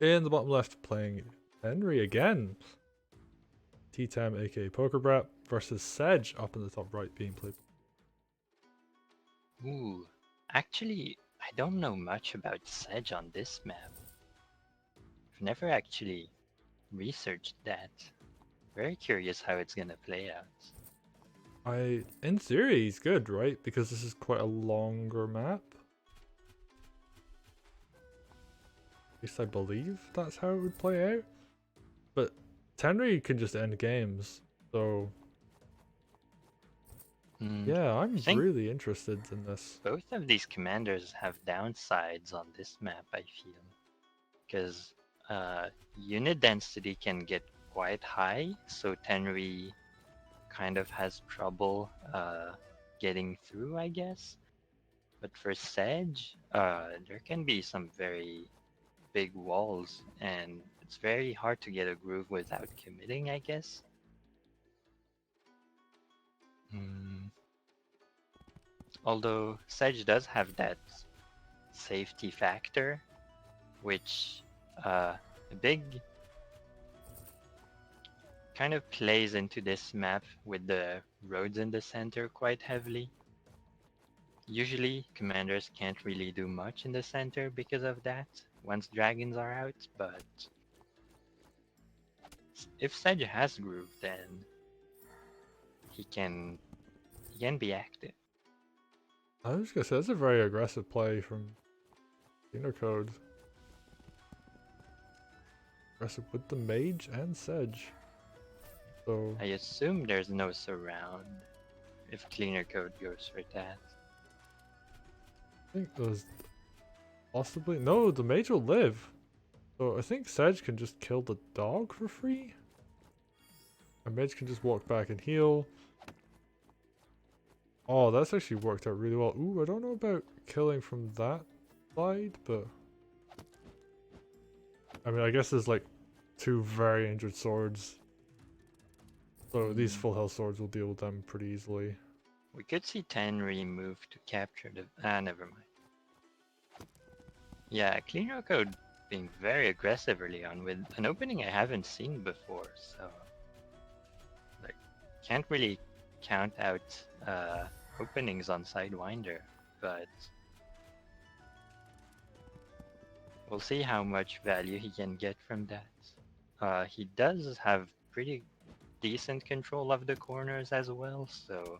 In the bottom left, playing Tenri again. Ttam, aka Pokerbrat, versus Sedge up in the top right, being played. Ooh, actually, I don't know much about Sedge on this map. I've never actually researched that. Very curious how it's gonna play out. In theory, he's good, right? Because this is quite a longer map. At least I believe that's how it would play out. But Tenri can just end games, so yeah, I I'm think really interested in this. both of these commanders have downsides on this map, I feel. Because unit density can get quite high, so Tenri kind of has trouble getting through, I guess. But for Sedge, there can be some very big walls, and it's very hard to get a groove without committing, I guess. Hmm. Although Sedge does have that safety factor, which a big kind of plays into this map with the roads in the center quite heavily. Usually, commanders can't really do much in the center because of that once dragons are out, but if Sedge has groove, then he can be active. I was gonna say that's a very aggressive play from CleanerCode. Aggressive with the mage and Sedge. So I assume there's no surround if CleanerCode goes for that. I think there's possibly no. The mage will live. So I think Sedge can just kill the dog for free. A mage can just walk back and heal. Oh, that's actually worked out really well. Ooh, I don't know about killing from that side, but I mean, I guess there's like two very injured swords. So these full health swords will deal with them pretty easily. We could see Tenri move to capture the. Ah, never mind. Yeah, CleanerCode being very aggressive early on with an opening I haven't seen before, so like can't really count out openings on Sidewinder, but we'll see how much value he can get from that. He does have pretty decent control of the corners as well, so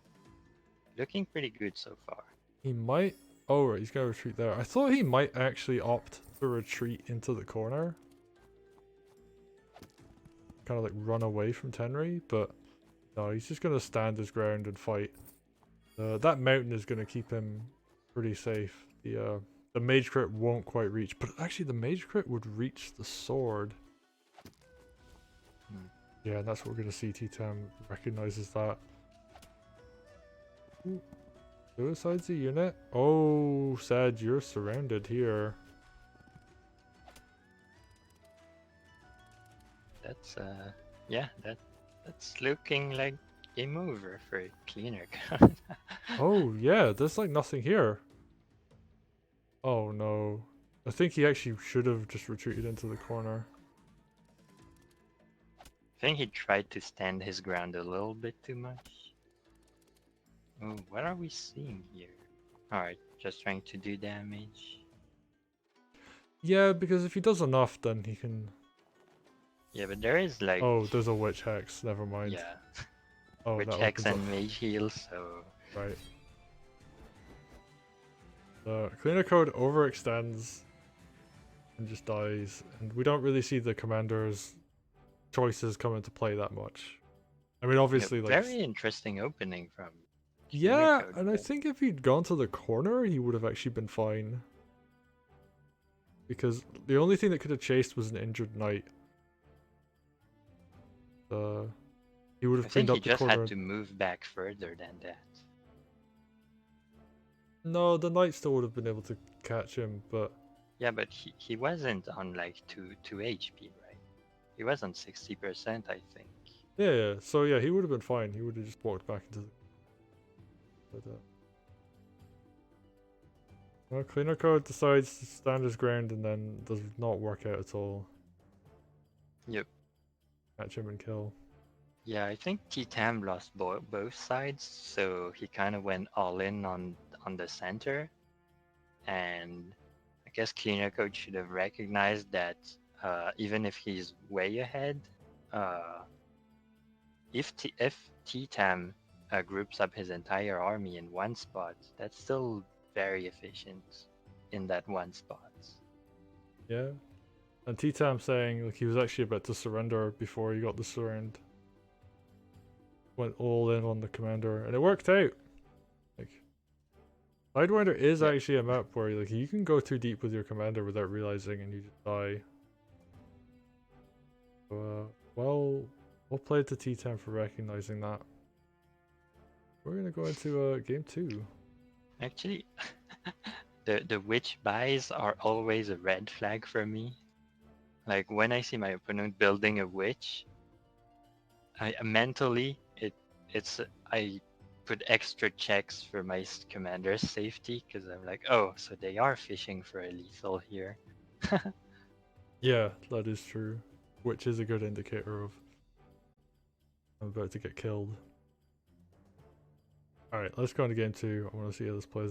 looking pretty good so far. He might. Oh, right, he's gonna retreat there. I thought he might actually opt to retreat into the corner. Kind of like run away from Tenri, but no, he's just gonna stand his ground and fight. That mountain is gonna keep him pretty safe. The mage crit won't quite reach, but actually the mage crit would reach the sword. Yeah, and that's what we're gonna see. T-Tam recognizes that. Ooh. Suicide's a unit? Oh, Sedge, you're surrounded here. That's yeah, that's looking like game over for CleanerCode. Oh, yeah, there's like nothing here. Oh no. I think he actually should have just retreated into the corner. I think he tried to stand his ground a little bit too much. Oh, what are we seeing here? Alright, just trying to do damage. Yeah, because if he does enough, then he can... Yeah, but there is like... Oh, there's a witch hex. Never mind. Yeah, Oh, which that hex opens up. and mage heal, so... Right. The CleanerCode overextends and just dies, and we don't really see the commander's choices come into play that much. I mean, obviously, like... Very interesting opening from Yeah, CleanerCode, and I think if he'd gone to the corner, he would have actually been fine. Because the only thing that could have chased was an injured knight. He would I have think cleaned he up the just corner. had to move back further than that. No, the knight still would have been able to catch him, but... Yeah, but he wasn't on like 2 HP, right? He was on 60%, I think. Yeah, so yeah, he would have been fine. He would have just walked back into the... But, Well, CleanerCode decides to stand his ground and then does not work out at all. Yep. Catch him and kill. Yeah, I think ttam lost both sides, so he kind of went all in on the center, and I guess CleanerCode should have recognized that even if he's way ahead, uh, if ttam groups up his entire army in one spot, that's still very efficient in that one spot. Yeah. And ttam saying like he was actually about to surrender before he got the surround. Went all in on the commander, and it worked out. Like Sidewinder is Yep. actually a map where like you can go too deep with your commander without realizing, and you just die. Well played to ttam for recognizing that. We're gonna go into game 2. Actually, the witch buys are always a red flag for me. Like when I see my opponent building a witch, I mentally I put extra checks for my commander's safety because I'm like, oh, so they are fishing for a lethal here. Yeah, that is true. Which is a good indicator of I'm about to get killed. Alright, let's go into game 2. I want to see how this plays